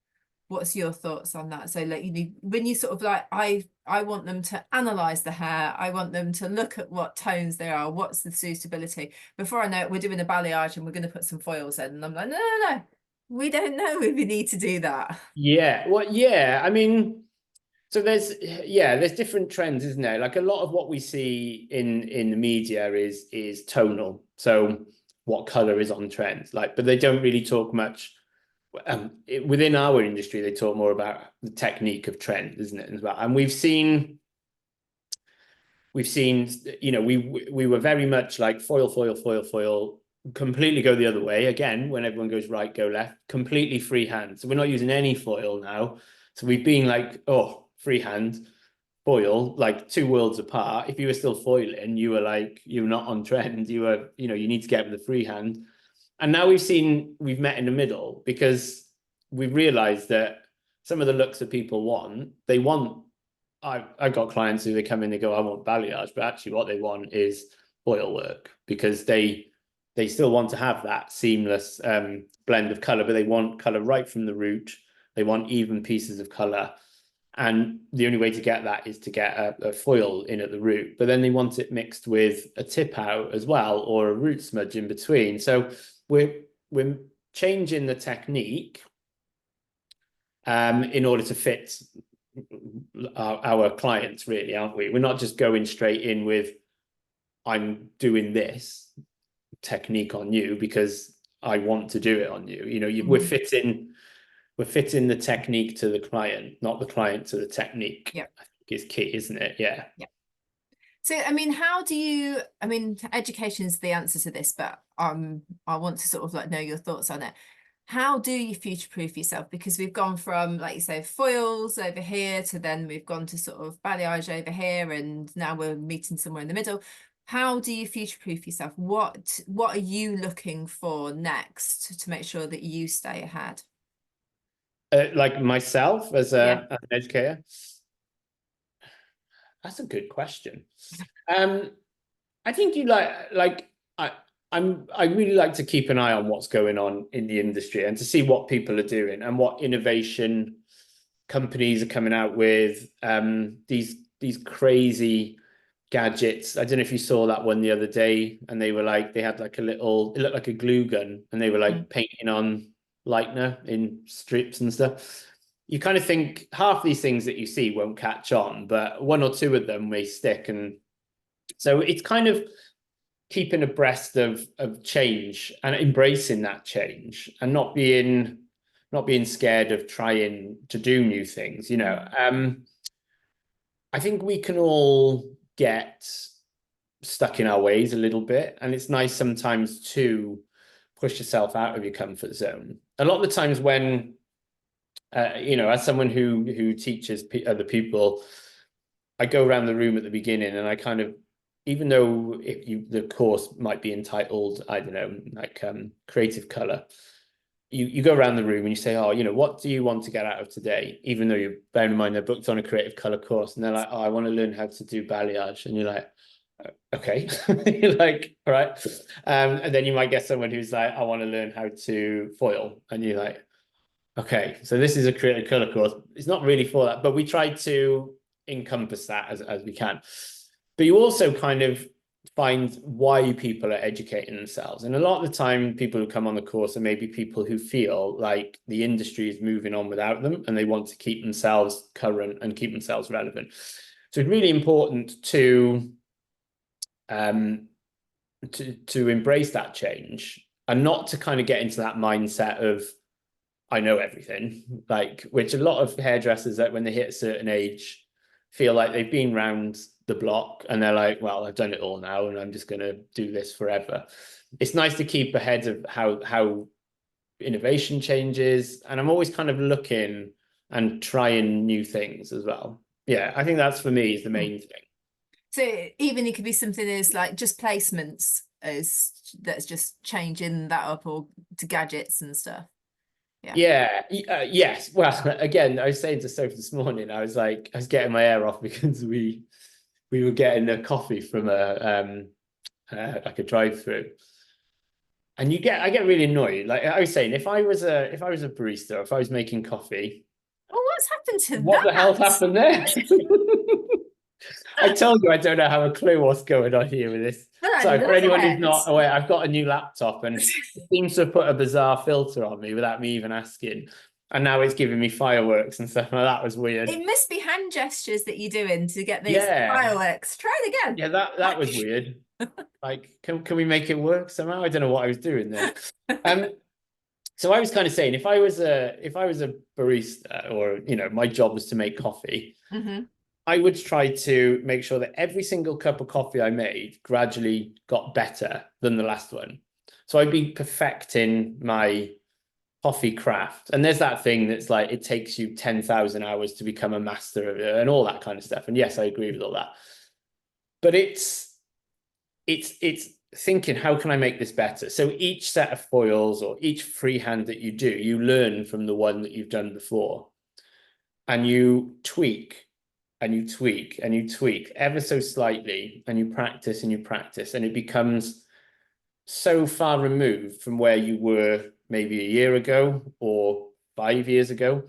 What's your thoughts on that? So like, you know, when you sort of like, I want them to analyze the hair, I want them to look at what tones they are, what's the suitability. Before I know it, we're doing a balayage and we're going to put some foils in, and I'm like, no, we don't know if we need to do that. Yeah. Well, yeah. I mean, so there's different trends, isn't there? Like a lot of what we see in the media is tonal. So what color is on trend? Like, but they don't really talk much. Within our industry, they talk more about the technique of trend, isn't it? As well, and we've seen, you know, we were very much like foil, foil, foil, foil, completely go the other way. Again, when everyone goes right, go left, completely freehand. So we're not using any foil now. So we've been like, oh, freehand, foil, like two worlds apart. If you were still foiling, you were like, you're not on trend. You were, you know, you need to get with the freehand. And now we've met in the middle because we've realized that some of the looks that people want, they want, I've got clients who they come in, they go, I want balayage, but actually what they want is foil work because they still want to have that seamless blend of color, but they want color right from the root. They want even pieces of color. And the only way to get that is to get a foil in at the root, but then they want it mixed with a tip out as well, or a root smudge in between. So we're changing the technique in order to fit our clients, really, aren't we? We're not just going straight in with, I'm doing this technique on you because I want to do it on you. You know, we're fitting the technique to the client, not the client to the technique. Yeah. I think is key, isn't it? Yeah. Yeah. So, I mean, how do you, I mean, education is the answer to this, but I want to sort of like know your thoughts on it. How do you future-proof yourself? Because we've gone from, like you say, foils over here to then we've gone to sort of balayage over here, and now we're meeting somewhere in the middle. How do you future-proof yourself? What are you looking for next to make sure that you stay ahead? Like myself as Yeah. an educator, that's a good question. I think you I really like to keep an eye on what's going on in the industry and to see what people are doing and what innovation companies are coming out with. These crazy gadgets. I don't know if you saw that one the other day, and they were like, they had like a little, it looked like a glue gun, and they were like painting on Lightner in strips and stuff. You kind of think half these things that you see won't catch on, but one or two of them may stick. And so it's kind of keeping abreast of change and embracing that change and not being scared of trying to do new things, you know. I think we can all get stuck in our ways a little bit, and it's nice sometimes to push yourself out of your comfort zone. A lot of the times when as someone who teaches other people, I go around the room at the beginning and I kind of, even though the course might be entitled, I don't know, like creative color, you go around the room and you say, oh, what do you want to get out of today? Even though you're bearing in mind they're booked on a creative color course, and they're like, oh, I want to learn how to do balayage, and you're like, okay. You're like, all right. And then you might get someone who's like, I want to learn how to foil, and you're like, okay, so this is a creative color course. It's not really for that, but we try to encompass that as we can. But you also kind of find why people are educating themselves. And a lot of the time, people who come on the course are maybe people who feel like the industry is moving on without them, and they want to keep themselves current and keep themselves relevant. So it's really important to embrace that change, and not to kind of get into that mindset of, I know everything, like, which a lot of hairdressers, that when they hit a certain age, feel like they've been round the block and they're like, well, I've done it all now and I'm just going to do this forever. It's nice to keep ahead of how innovation changes. And I'm always kind of looking and trying new things as well. Yeah, I think that's, for me, is the main thing. So even it could be something as like just placements that's just changing that up, or to gadgets and stuff. Yes. Well, again, I was saying to Sophie this morning, I was getting my hair off because we were getting a coffee from like a drive-through, and I get really annoyed. Like I was saying, if I was a barista, if I was making coffee, oh, what's happened to what the hell happened there? I told you I don't have a clue what's going on here with this. So for anyone who's not aware, I've got a new laptop and it seems to have put a bizarre filter on me without me even asking. And now it's giving me fireworks and stuff. That was weird. It must be hand gestures that you're doing to get these fireworks. Try it again. Yeah, that was weird. Like, can we make it work somehow? I don't know what I was doing there. So I was kind of saying, if I was a barista, or my job was to make coffee, I would try to make sure that every single cup of coffee I made gradually got better than the last one. So I'd be perfecting my coffee craft. And there's that thing that's like, it takes you 10,000 hours to become a master of it and all that kind of stuff. And yes, I agree with all that. But it's thinking, how can I make this better? So each set of foils or each freehand that you do, you learn from the one that you've done before. And you tweak and you tweak and you tweak ever so slightly, and you practice and you practice, and it becomes so far removed from where you were maybe a year ago or 5 years ago.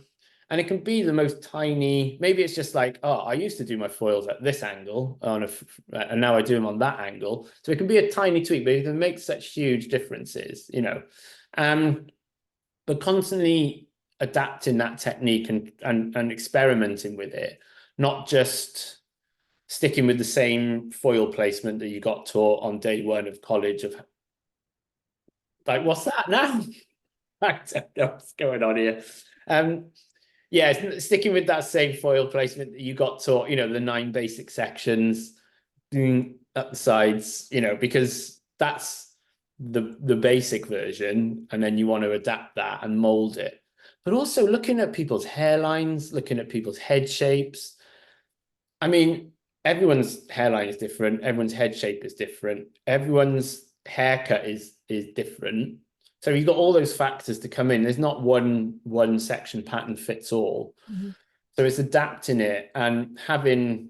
And it can be the most tiny, maybe it's just like, oh, I used to do my foils at this angle and now I do them on that angle. So it can be a tiny tweak, but it can make such huge differences, but constantly adapting that technique and experimenting with it, not just sticking with the same foil placement that you got taught on day one of college of like, what's that now? I don't know what's going on here. Yeah, sticking with that same foil placement that you got taught, the 9 basic sections, doing up the sides, because that's the basic version, and then you want to adapt that and mold it. But also looking at people's hairlines, looking at people's head shapes. I mean, everyone's hairline is different, everyone's head shape is different, everyone's haircut is different. So you've got all those factors to come in. There's not one section pattern fits all. So it's adapting it and having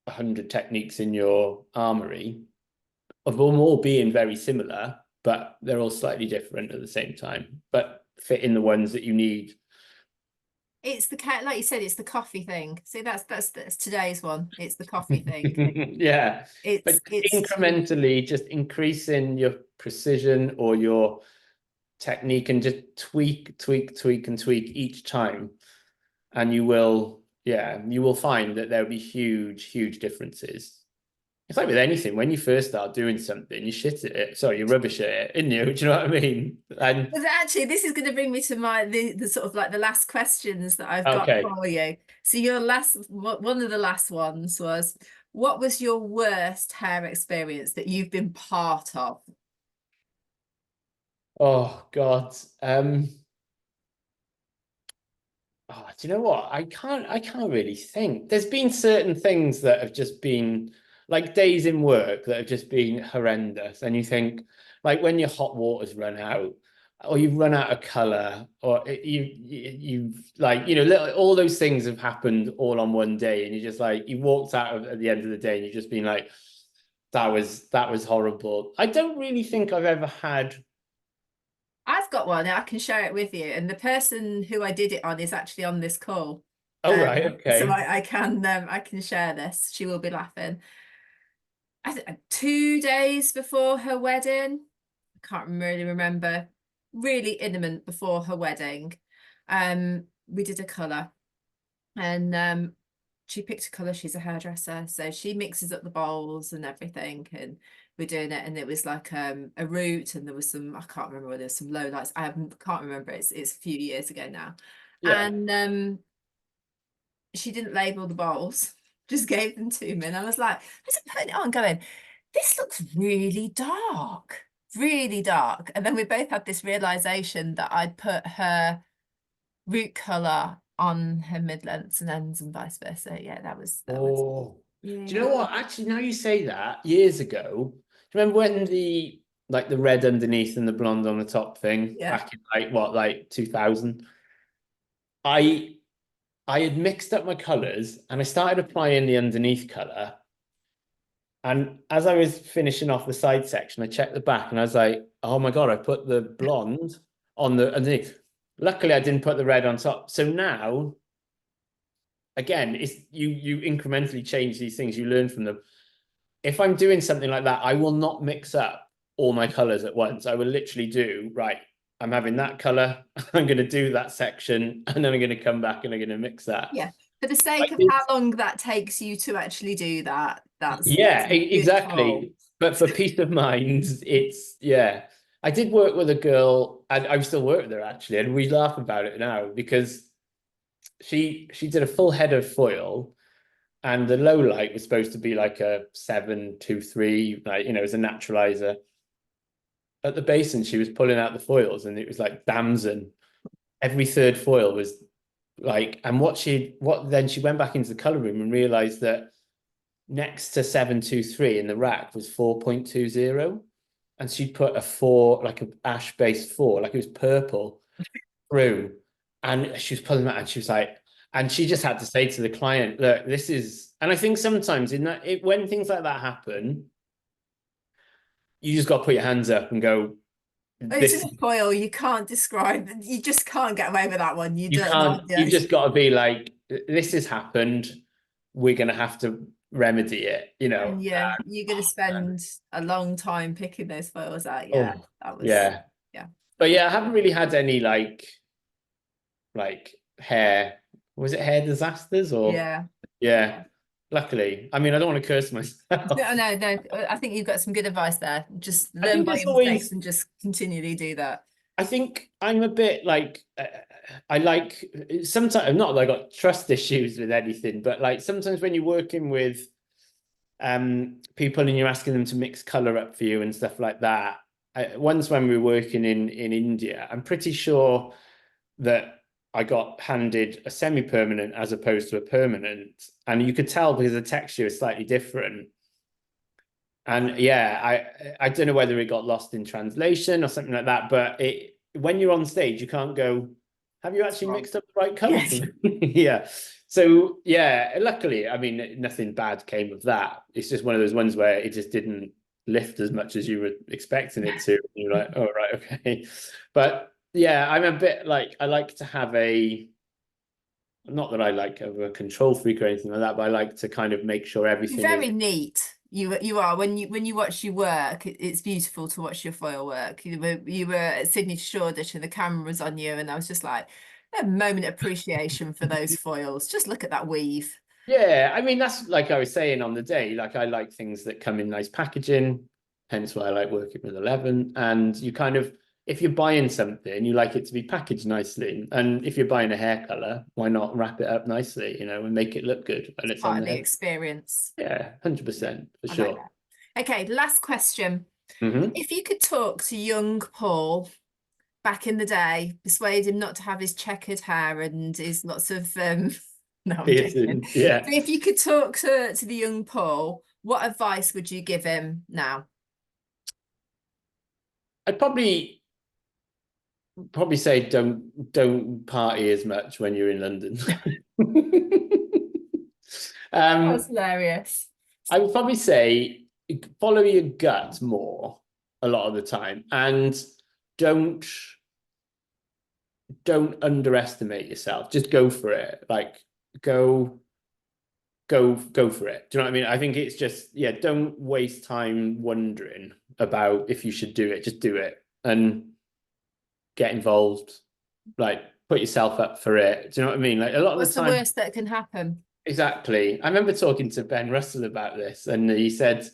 100 techniques in your armory of them all being very similar, but they're all slightly different at the same time, but fit in the ones that you need. It's the like you said, it's the coffee thing. See, that's today's one. It's the coffee thing. Yeah, it's incrementally just increasing your precision or your technique, and just tweak each time, and you will find that there'll be huge differences. It's like with anything, when you first start doing something, you shit at it. Sorry, you rubbish at it, isn't you? Do you know what I mean? And but actually, this is going to bring me to the sort of like the last questions that I've got for you. So your one of the last ones was, What was your worst hair experience that you've been part of? Oh God. Oh, do you know what? I can't really think. There's been certain things that have just been like days in work that have just been horrendous. And you think, like when your hot water's run out, or you've run out of color, or you've like, all those things have happened all on one day, and you just like you walked out at the end of the day and you've just been like, that was horrible. I don't really think I've ever had. I've got one, I can share it with you. And the person who I did it on is actually on this call. Oh, right, So okay. I can share this. She will be laughing. 2 days before her wedding, I can't really remember, really imminent before her wedding. We did a colour, and she picked a colour. She's a hairdresser, so she mixes up the bowls and everything, and we're doing it. And it was like a root, and there was some, I can't remember whether there's some low lights. Can't remember. It's a few years ago now. Yeah. And she didn't label the bowls, just gave them to me. And I was like, I was putting it on, going, this looks really dark, really dark. And then we both had this realization that I'd put her root color on her mid-lengths and ends and vice versa. Yeah, that was Oh, do you yeah. know what? Actually, now you say that, years ago, do you remember when the red underneath and the blonde on the top thing Yeah. back in like what, like 2000? I I had mixed up my colors and I started applying the underneath color. And as I was finishing off the side section, I checked the back and I was like, oh my God, I put the blonde on the underneath. Luckily, I didn't put the red on top. So now, again, it's you incrementally change these things, you learn from them. If I'm doing something like that, I will not mix up all my colors at once. I will literally do, right, I'm having that color, I'm going to do that section, and then I'm going to come back and I'm going to mix that. Yeah. For the I sake of did, how long that takes you to actually do that, that's yeah, a good call. exactly. But for peace of mind, it's, yeah. I did work with a girl, and I still work with her actually, and we laugh about it now because she did a full head of foil, and the low light was supposed to be like a 723, like as a naturalizer. At the basin, she was pulling out the foils, and it was like damson. Every third foil was like, and what then she went back into the color room and realized that next to 723 in the rack was 4.20, and she put a four, like an ash based four, like it was purple through, and she was pulling that, and she was like, and she just had to say to the client, look, this is, and I think sometimes when things like that happen, you just got to put your hands up and go, It's this, a foil, you can't describe, you just can't get away with that one. You you don't know. can't, you just got to be like, this has happened, we're going to have to remedy it, And yeah, you're going to spend a long time picking those foils out. Yeah, oh that was, yeah. yeah, But that was, yeah, I haven't really had any like hair. Was it hair disasters or yeah. yeah? Luckily, I mean, I don't want to curse No, myself. no, no. I think you've got some good advice there. Just I learn think by there's your mistakes always. and just continually do that. I think I'm a bit like I like sometimes not that I got trust issues with anything, but like sometimes when you're working with people and you're asking them to mix color up for you and stuff like that. Once when we were working in India, I'm pretty sure that I got handed a semi-permanent as opposed to a permanent, and you could tell because the texture is slightly different. And yeah, I don't know whether it got lost in translation or something like that, but when you're on stage, you can't go, have you It's actually wrong. mixed up the right color for Yes. me? Yeah. So yeah, luckily, I mean, nothing bad came of that. It's just one of those ones where it just didn't lift as much as you were expecting it to. You're like, oh right, okay. But yeah, I'm a bit like I like to have a not that I like have a control freak or anything like that, but I like to kind of make sure everything is. Very neat. You are when you watch your work, it's beautiful to watch your foil work. You were at Sydney to Shoreditch and the camera was on you, and I was just like a moment of appreciation for those foils. Just look at that weave. Yeah, I mean that's like I was saying on the day, like I like things that come in nice packaging, hence why I like working with 11. And you kind of if you're buying something, you like it to be packaged nicely. And if you're buying a hair color, why not wrap it up nicely, you know, and make it look good when it's on Part of the the head? experience. Yeah, 100% for I like sure. that. Okay, last question. Hmm. If you could talk to young Paul back in the day, persuade him not to have his checkered hair and his lots of no, I'm joking. Yeah. So if you could talk to the young Paul, what advice would you give him now? I'd probably say don't party as much when you're in London. That's um, hilarious. I would probably say follow your gut more a lot of the time, and don't don't underestimate yourself. Just go for it. Like go go for it. Do you know what I mean? I think it's just, yeah, don't waste time wondering about if you should do it. Just do it and get involved. Like put yourself up for it. Do you know what I mean? Like a lot of What's the the time, worst that can happen? exactly. I remember talking to Ben Russell about this, and he said,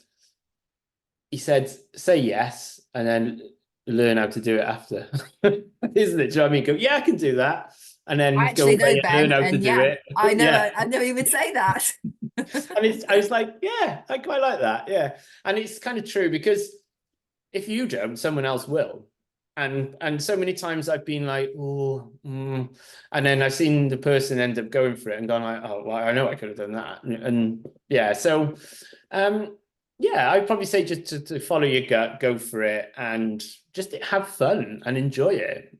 say yes and then learn how to do it after. Isn't it? Do you know what I mean? Go, yeah, I can do that. And I then go actually know away and learn Ben, how to and do yeah, it. I know Yeah. I know he would say that. And I was like, yeah, I quite like that. Yeah. And it's kind of true, because if you don't, someone else will. And so many times I've been like, oh, and then I've seen the person end up going for it and gone like, oh, well, I know I could have done that. And yeah, so yeah, I'd probably say just to follow your gut, go for it, and just have fun and enjoy it.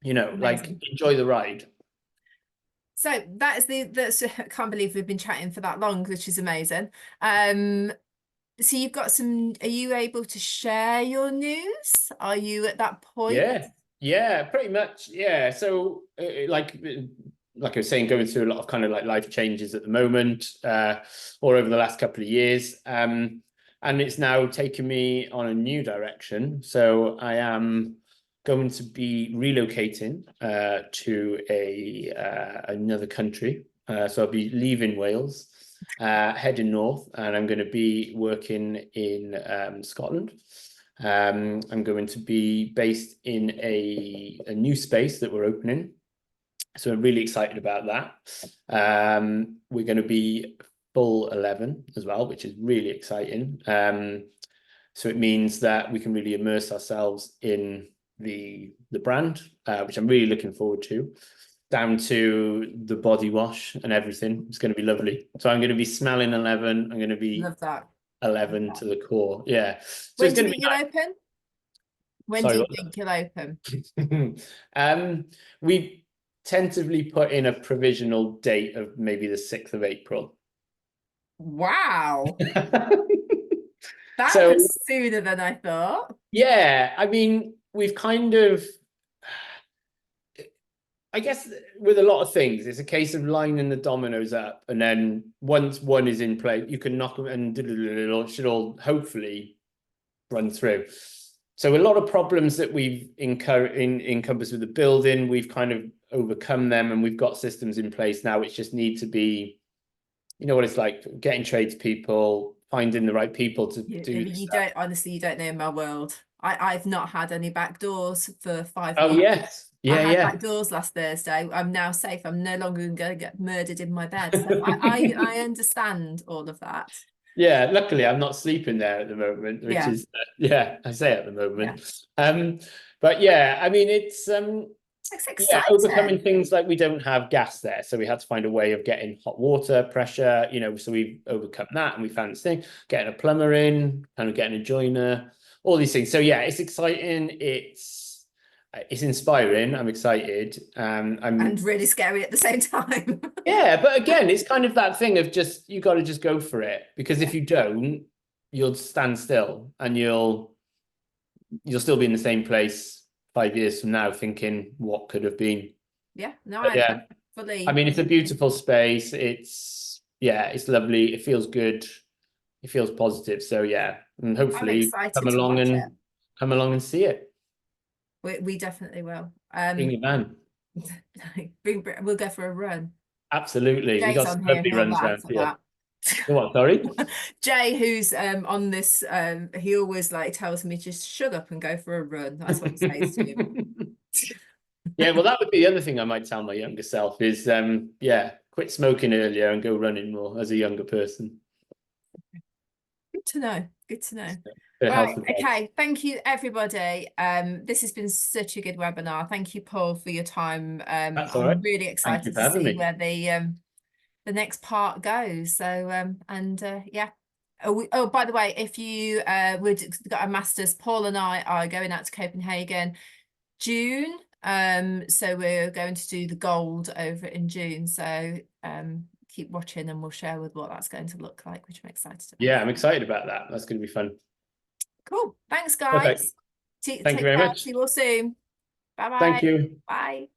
You know, like Amazing. enjoy the ride. So that's I can't believe we've been chatting for that long, which is amazing. So you've got some, are you able to share your news? Are you at that point? Yeah, yeah, pretty much. Yeah. So, like I was saying, going through a lot of kind of like life changes at the moment, or over the last couple of years, and it's now taken me on a new direction. So I am going to be relocating to a another country. So I'll be leaving Wales, heading north, and I'm going to be working in Scotland. I'm going to be based in a new space that we're opening. So I'm really excited about that. We're going to be full 11 as well, which is really exciting. So it means that we can really immerse ourselves in the brand, which I'm really looking forward to, down to the body wash and everything. It's going to be lovely. So I'm going to be smelling 11. I'm going to be Love that. Love 11 that. to the core. Yeah. So When it's do you going to think be you'll open? When do Sorry, you what? think you'll open? We tentatively put in a provisional date of maybe the 6th of April. Wow, that So was sooner than I thought. yeah, I mean, we've kind of, I guess with a lot of things, it's a case of lining the dominoes up, and then once one is in place, you can knock them and it should all hopefully run through. So a lot of problems that we've encompassed with the building, we've kind of overcome them, and we've got systems in place now which just need to be, you know what it's like, getting tradespeople, finding the right people to do this You stuff. don't, honestly, you don't know my world. I've not had any back doors for 5 Oh months. yes, I yeah, had yeah, back doors last Thursday. I'm now safe. I'm no longer going to get murdered in my bed. So I understand all of that. yeah. Luckily, I'm not sleeping there at the moment, which Yeah, is yeah, I say at the yeah. moment. But yeah, I mean, it's It's yeah, overcoming exciting. things like we don't have gas there, so we had to find a way of getting hot water pressure, you know, so we overcome that, and we found this thing, getting a plumber in, kind of getting a joiner, all these things. So yeah, it's exciting, it's inspiring, I'm excited. And I'm really scary at the same time. Yeah, but again, it's kind of that thing of just, you got to just go for it, because if Yeah, you don't, you'll stand still, and you'll still be in the same place 5 years from now thinking what could have been. yeah. No, But I yeah, I fully. mean, it's a beautiful space. Yeah, it's lovely. It feels good. It feels positive. So yeah, and I'm hopefully come excited to along watch it. and come along and see it. We definitely will. Bring your van. We'll go for a run. Absolutely. We Jay's got some on here. lovely He'll runs laugh around at here. that. What, sorry? Jay, who's on this, he always like tells me just shut up and go for a run. That's what he says to him. Yeah, well, that would be the other thing I might tell my younger self is, yeah, quit smoking earlier and go running more as a younger person. Good to know. Good to know. Bit of Right. health advice. Okay. Thank you, everybody. This has been such a good webinar. Thank you, Paul, for your time. That's all right. I'm really Thank you excited for to having see me. where the next part goes. So yeah. Oh, by the way, if you would got a master's, Paul and I are going out to Copenhagen June. So we're going to do the gold over in June. So keep watching and we'll share with what that's going to look like, which I'm excited about. Yeah, I'm excited about that. That's going to be fun. Cool. Thanks, Perfect. guys. Thank you very care. much. See you all soon. Bye-bye. Thank you. Bye.